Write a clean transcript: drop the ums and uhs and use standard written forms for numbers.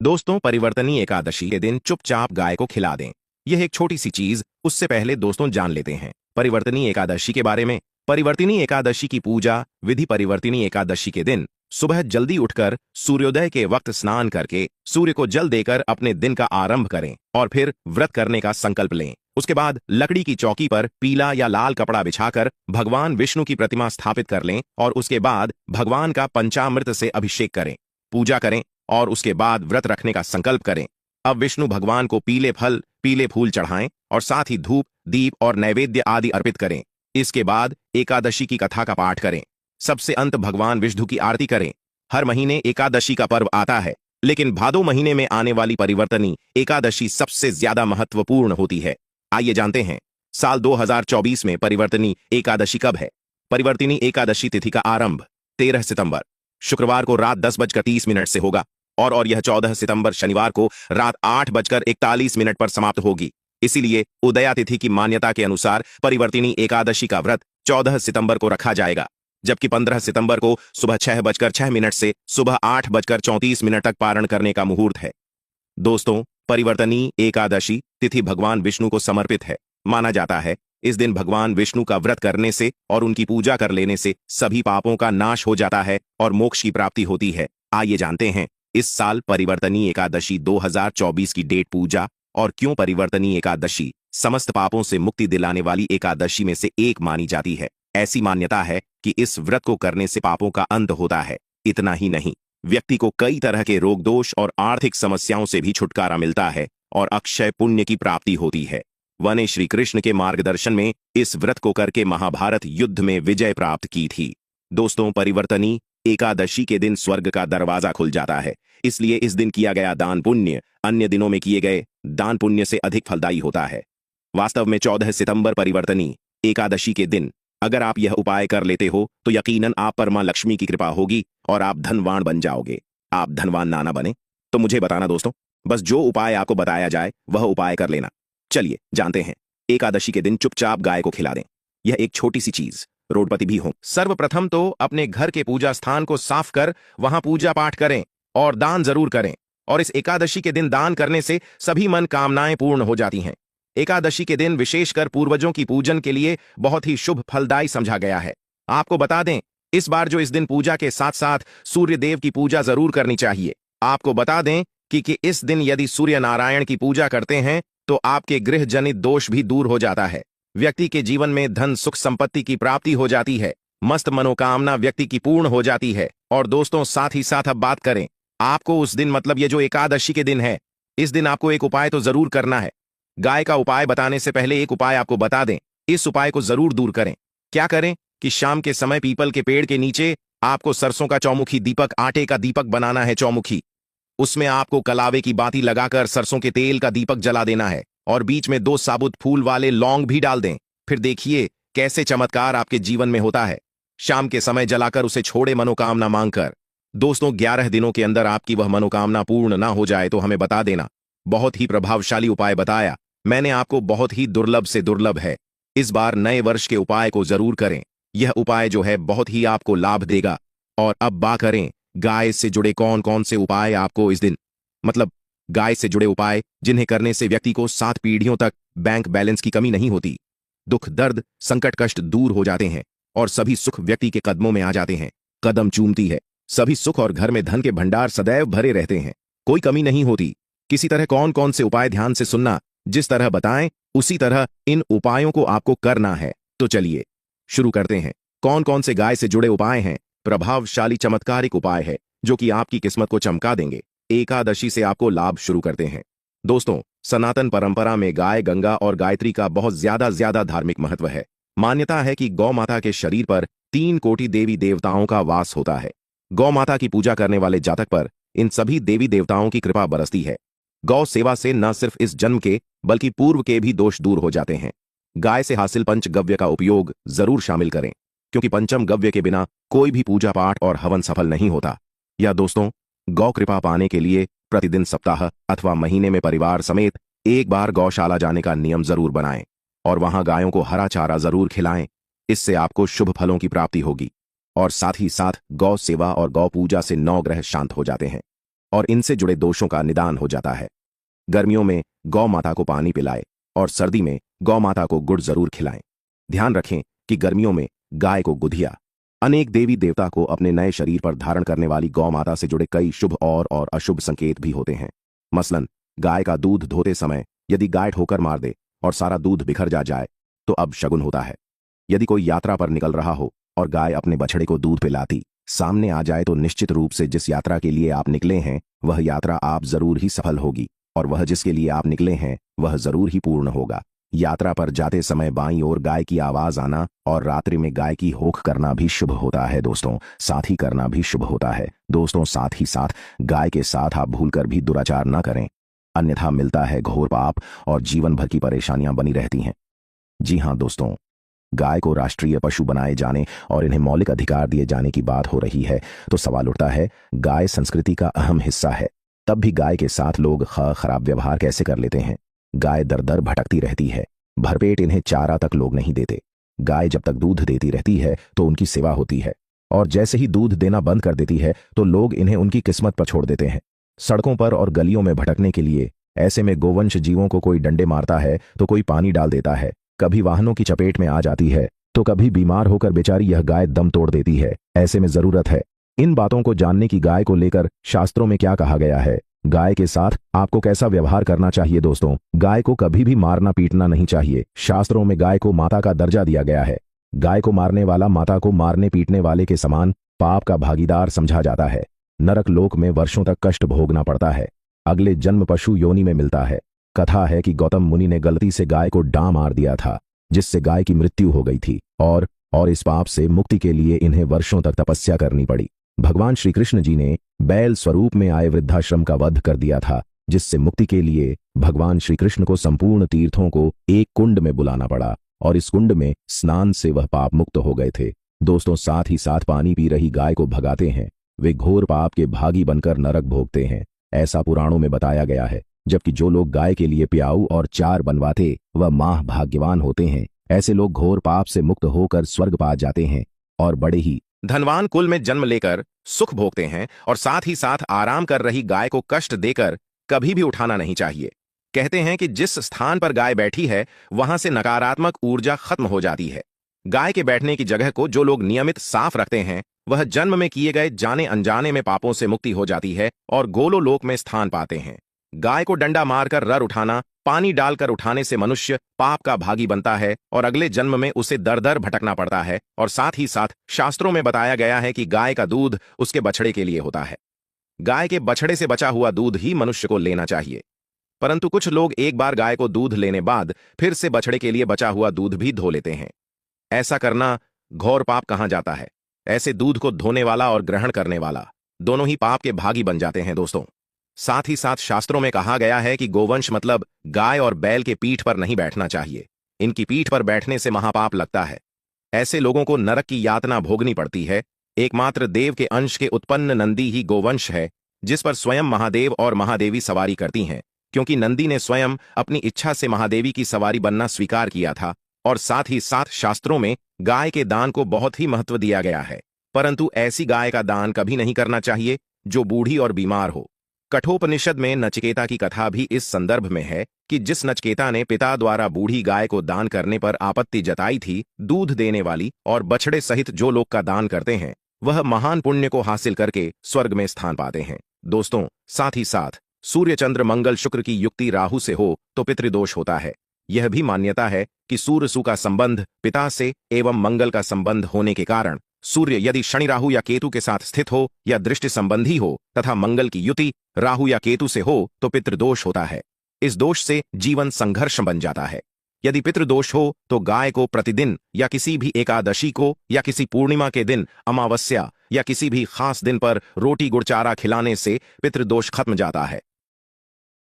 दोस्तों, परिवर्तनी एकादशी के दिन चुपचाप गाय को खिला दें। यह एक छोटी सी चीज, उससे पहले दोस्तों जान लेते हैं परिवर्तनी एकादशी के बारे में। परिवर्तनी एकादशी की पूजा विधि। परिवर्तनी एकादशी के दिन सुबह जल्दी उठकर सूर्योदय के वक्त स्नान करके सूर्य को जल देकर अपने दिन का आरंभ करें और फिर व्रत करने का संकल्प लें। उसके बाद लकड़ी की चौकी पर पीला या लाल कपड़ा बिछाकर भगवान विष्णु की प्रतिमा स्थापित कर लें और उसके बाद भगवान का पंचामृत से अभिषेक करें, पूजा करें और उसके बाद व्रत रखने का संकल्प करें। अब विष्णु भगवान को पीले फल पीले फूल चढ़ाएं और साथ ही धूप दीप और नैवेद्य आदि अर्पित करें। इसके बाद एकादशी की कथा का पाठ करें। सबसे अंत भगवान विष्णु की आरती करें। हर महीने एकादशी का पर्व आता है, लेकिन भादो महीने में आने वाली परिवर्तनी एकादशी सबसे ज्यादा महत्वपूर्ण होती है। आइए जानते हैं, साल 2024 में परिवर्तनी एकादशी कब है। परिवर्तनी एकादशी तिथि का आरंभ 13 सितंबर शुक्रवार को रात 10:30 से होगा और यह 14 सितंबर शनिवार को रात 8:41 पर समाप्त होगी। इसीलिए उदया तिथि की मान्यता के अनुसार परिवर्तनी एकादशी का व्रत 14 सितंबर को रखा जाएगा, जबकि 15 सितंबर को सुबह 6:06 से सुबह 8:34 तक पारण करने का मुहूर्त है। दोस्तों, परिवर्तनी एकादशी तिथि भगवान विष्णु को समर्पित है। माना जाता है इस दिन भगवान विष्णु का व्रत करने से और उनकी पूजा कर लेने से सभी पापों का नाश हो जाता है और मोक्ष की प्राप्ति होती है। आइए जानते हैं इस साल परिवर्तनी एकादशी 2024 की डेट, पूजा और क्यों परिवर्तनी एकादशी समस्त पापों से मुक्ति दिलाने वाली एकादशी में से एक मानी जाती है। ऐसी मान्यता है कि इस व्रत को करने से पापों का अंत होता है। इतना ही नहीं, व्यक्ति को कई तरह के रोग दोष और आर्थिक समस्याओं से भी छुटकारा मिलता है और अक्षय पुण्य की प्राप्ति होती है। वने श्री कृष्ण के मार्गदर्शन में इस व्रत को करके महाभारत युद्ध में विजय प्राप्त की थी। दोस्तों, परिवर्तनी एकादशी के दिन स्वर्ग का दरवाजा खुल जाता है, इसलिए इस दिन किया गया दान पुण्य अन्य दिनों में किए गए दान पुण्य से अधिक फलदायी होता है। वास्तव में 14 सितंबर परिवर्तनी एकादशी के दिन अगर आप यह उपाय कर लेते हो तो यकीनन आप पर मां लक्ष्मी की कृपा होगी और आप धनवान बन जाओगे। आप धनवान ना बने तो मुझे बताना दोस्तों, बस जो उपाय आपको बताया जाए वह उपाय कर लेना। चलिए जानते हैं। एकादशी के दिन चुपचाप गाय को खिला दें। यह एक छोटी सी चीज, रोडपति भी हो। सर्वप्रथम तो अपने घर के पूजा स्थान को साफ कर वहां पूजा पाठ करें और दान जरूर करें। और इस एकादशी के दिन दान करने से सभी मन कामनाएं पूर्ण हो जाती हैं। एकादशी के दिन विशेषकर पूर्वजों की पूजन के लिए बहुत ही शुभ फलदायी समझा गया है। आपको बता दें, इस बार जो इस दिन पूजा के साथ साथ सूर्य देव की पूजा जरूर करनी चाहिए। आपको बता दें कि इस दिन यदि सूर्य नारायण की पूजा करते हैं तो आपके गृह जनित दोष भी दूर हो जाता है। व्यक्ति के जीवन में धन सुख संपत्ति की प्राप्ति हो जाती है। मस्त मनोकामना व्यक्ति की पूर्ण हो जाती है। और दोस्तों, साथ ही साथ अब बात करें, आपको उस दिन मतलब ये जो एकादशी के दिन है, इस दिन आपको एक उपाय तो जरूर करना है। गाय का उपाय बताने से पहले एक उपाय आपको बता दें, इस उपाय को जरूर दूर करें। क्या करें कि शाम के समय पीपल के पेड़ के नीचे आपको सरसों का चौमुखी दीपक, आटे का दीपक बनाना है चौमुखी। उसमें आपको कलावे की बाती लगाकर सरसों के तेल का दीपक जला देना है और बीच में 2 साबुत फूल वाले लौंग भी डाल दें। फिर देखिए कैसे चमत्कार आपके जीवन में होता है। शाम के समय जलाकर उसे छोड़े मनोकामना मांगकर। दोस्तों, 11 दिनों के अंदर आपकी वह मनोकामना पूर्ण ना हो जाए तो हमें बता देना। बहुत ही प्रभावशाली उपाय बताया मैंने आपको, बहुत ही दुर्लभ से दुर्लभ है। इस बार नए वर्ष के उपाय को जरूर करें। यह उपाय जो है बहुत ही आपको लाभ देगा। और अब बात करें गाय से जुड़े कौन कौन से उपाय आपको इस दिन, मतलब गाय से जुड़े उपाय जिन्हें करने से व्यक्ति को 7 पीढ़ियों तक बैंक बैलेंस की कमी नहीं होती, दुख दर्द संकट कष्ट दूर हो जाते हैं और सभी सुख व्यक्ति के कदमों में आ जाते हैं। कदम चूमती है सभी सुख और घर में धन के भंडार सदैव भरे रहते हैं, कोई कमी नहीं होती। किसी तरह कौन कौन से उपाय ध्यान से सुनना, जिस तरह बताएं उसी तरह इन उपायों को आपको करना है। तो चलिए शुरू करते हैं। कौन कौन से गाय से जुड़े उपाय हैं। प्रभावशाली चमत्कारिक उपाय है जो कि आपकी किस्मत को चमका देंगे। एकादशी से आपको लाभ शुरू करते हैं। दोस्तों, सनातन परंपरा में गाय, गंगा और गायत्री का बहुत ज्यादा धार्मिक महत्व है। मान्यता है कि गौ माता के शरीर पर 3 कोटि देवी देवताओं का वास होता है। गौ माता की पूजा करने वाले जातक पर इन सभी देवी देवताओं की कृपा बरसती है। गौ सेवा से न सिर्फ इस जन्म के बल्कि पूर्व के भी दोष दूर हो जाते हैं। गाय से हासिल पंचगव्य का उपयोग जरूर शामिल करें, क्योंकि पंचम गव्य के बिना कोई भी पूजा पाठ और हवन सफल नहीं होता। या दोस्तों, गौ कृपा पाने के लिए प्रतिदिन, सप्ताह अथवा महीने में परिवार समेत एक बार गौशाला जाने का नियम जरूर बनाएं और वहां गायों को हरा चारा जरूर खिलाएं। इससे आपको शुभ फलों की प्राप्ति होगी और साथ ही साथ गौ सेवा और गौ पूजा से 9 ग्रह शांत हो जाते हैं और इनसे जुड़े दोषों का निदान हो जाता है। गर्मियों में गौ माता को पानी पिलाएं और सर्दी में गौ माता को गुड़ जरूर खिलाएं। ध्यान रखें कि गर्मियों में गाय को गुधिया, अनेक देवी देवता को अपने नए शरीर पर धारण करने वाली गौ माता से जुड़े कई शुभ और अशुभ संकेत भी होते हैं। मसलन गाय का दूध धोते समय यदि गाय ठोकर मार दे और सारा दूध बिखर जाए तो अब शगुन होता है। यदि कोई यात्रा पर निकल रहा हो और गाय अपने बछड़े को दूध पिलाती सामने आ जाए तो निश्चित रूप से जिस यात्रा के लिए आप निकले हैं वह यात्रा आप जरूर ही सफल होगी और वह जिसके लिए आप निकले हैं वह जरूर ही पूर्ण होगा। यात्रा पर जाते समय बाईं ओर गाय की आवाज आना और रात्रि में गाय की होख करना भी शुभ होता है दोस्तों, साथ ही करना भी शुभ होता है दोस्तों। साथ ही साथ गाय के साथ आप भूलकर भी दुराचार न करें, अन्यथा मिलता है घोर पाप और जीवन भर की परेशानियां बनी रहती हैं। जी हां दोस्तों, गाय को राष्ट्रीय पशु बनाए जाने और इन्हें मौलिक अधिकार दिए जाने की बात हो रही है तो सवाल उठता है, गाय संस्कृति का अहम हिस्सा है, तब भी गाय के साथ लोग खराब व्यवहार कैसे कर लेते हैं। गाय दर दर भटकती रहती है, भरपेट इन्हें चारा तक लोग नहीं देते। गाय जब तक दूध देती रहती है तो उनकी सेवा होती है और जैसे ही दूध देना बंद कर देती है तो लोग इन्हें उनकी किस्मत पर छोड़ देते हैं, सड़कों पर और गलियों में भटकने के लिए। ऐसे में गोवंश जीवों को कोई डंडे मारता है तो कोई पानी डाल देता है, कभी वाहनों की चपेट में आ जाती है तो कभी बीमार होकर बेचारी यह गाय दम तोड़ देती है। ऐसे में जरूरत है इन बातों को जानने की गाय को लेकर शास्त्रों में क्या कहा गया है, गाय के साथ आपको कैसा व्यवहार करना चाहिए। दोस्तों, गाय को कभी भी मारना पीटना नहीं चाहिए। शास्त्रों में गाय को माता का दर्जा दिया गया है। गाय को मारने वाला माता को मारने पीटने वाले के समान पाप का भागीदार समझा जाता है। नरक लोक में वर्षों तक कष्ट भोगना पड़ता है, अगले जन्म पशु योनि में मिलता है। कथा है कि गौतम मुनि ने गलती से गाय को डां मार दिया था जिससे गाय की मृत्यु हो गई थी और इस पाप से मुक्ति के लिए इन्हें वर्षों तक तपस्या करनी पड़ी। भगवान श्री कृष्ण जी ने बैल स्वरूप में आए वृद्धाश्रम का वध कर दिया था जिससे मुक्ति के लिए भगवान श्री कृष्ण को संपूर्ण तीर्थों को एक कुंड में बुलाना पड़ा और इस कुंड में स्नान से वह पाप मुक्त हो गए थे। दोस्तों, साथ ही साथ पानी पी रही गाय को भगाते हैं, वे घोर पाप के भागी बनकर नरक भोगते हैं, ऐसा पुराणों में बताया गया है। जबकि जो लोग गाय के लिए प्याऊ और चार बनवाते वह माह भाग्यवान होते हैं। ऐसे लोग घोर पाप से मुक्त होकर स्वर्ग पा जाते हैं और बड़े ही धनवान कुल में जन्म लेकर सुख भोगते हैं। और साथ ही साथ आराम कर रही गाय को कष्ट देकर कभी भी उठाना नहीं चाहिए। कहते हैं कि जिस स्थान पर गाय बैठी है वहां से नकारात्मक ऊर्जा खत्म हो जाती है। गाय के बैठने की जगह को जो लोग नियमित साफ रखते हैं वह जन्म में किए गए जाने अनजाने में पापों से मुक्ति हो जाती है और गोलो लोक में स्थान पाते हैं। गाय को डंडा मारकर रर उठाना, पानी डालकर उठाने से मनुष्य पाप का भागी बनता है और अगले जन्म में उसे दर दर भटकना पड़ता है। और साथ ही साथ शास्त्रों में बताया गया है कि गाय का दूध उसके बछड़े के लिए होता है। गाय के बछड़े से बचा हुआ दूध ही मनुष्य को लेना चाहिए, परंतु कुछ लोग एक बार गाय को दूध लेने बाद फिर से बछड़े के लिए बचा हुआ दूध भी धो लेते हैं। ऐसा करना घोर पाप कहा जाता है। ऐसे दूध को धोने वाला और ग्रहण करने वाला दोनों ही पाप के भागी बन जाते हैं। दोस्तों, साथ ही साथ शास्त्रों में कहा गया है कि गोवंश मतलब गाय और बैल के पीठ पर नहीं बैठना चाहिए। इनकी पीठ पर बैठने से महापाप लगता है। ऐसे लोगों को नरक की यातना भोगनी पड़ती है। एकमात्र देव के अंश के उत्पन्न नंदी ही गोवंश है जिस पर स्वयं महादेव और महादेवी सवारी करती हैं, क्योंकि नंदी ने स्वयं अपनी इच्छा से महादेवी की सवारी बनना स्वीकार किया था। और साथ ही साथ शास्त्रों में गाय के दान को बहुत ही महत्व दिया गया है, परंतु ऐसी गाय का दान कभी नहीं करना चाहिए जो बूढ़ी और बीमार हो। कठोपनिषद में नचिकेता की कथा भी इस संदर्भ में है कि जिस नचिकेता ने पिता द्वारा बूढ़ी गाय को दान करने पर आपत्ति जताई थी, दूध देने वाली और बछड़े सहित जो लोग का दान करते हैं वह महान पुण्य को हासिल करके स्वर्ग में स्थान पाते हैं। दोस्तों, साथ ही साथ सूर्य चंद्र मंगल शुक्र की युक्ति राहु से हो तो पितृदोष होता है। यह भी मान्यता है कि सूर्य सु का संबंध पिता से एवं मंगल का संबंध होने के कारण सूर्य यदि शनि राहु या केतु के साथ स्थित हो या दृष्टि संबंधी हो तथा मंगल की युति राहु या केतु से हो तो पितृदोष होता है। इस दोष से जीवन संघर्ष बन जाता है। यदि पितृदोष हो तो गाय को प्रतिदिन या किसी भी एकादशी को या किसी पूर्णिमा के दिन, अमावस्या या किसी भी खास दिन पर रोटी गुड़ चारा खिलाने से पितृदोष खत्म जाता है।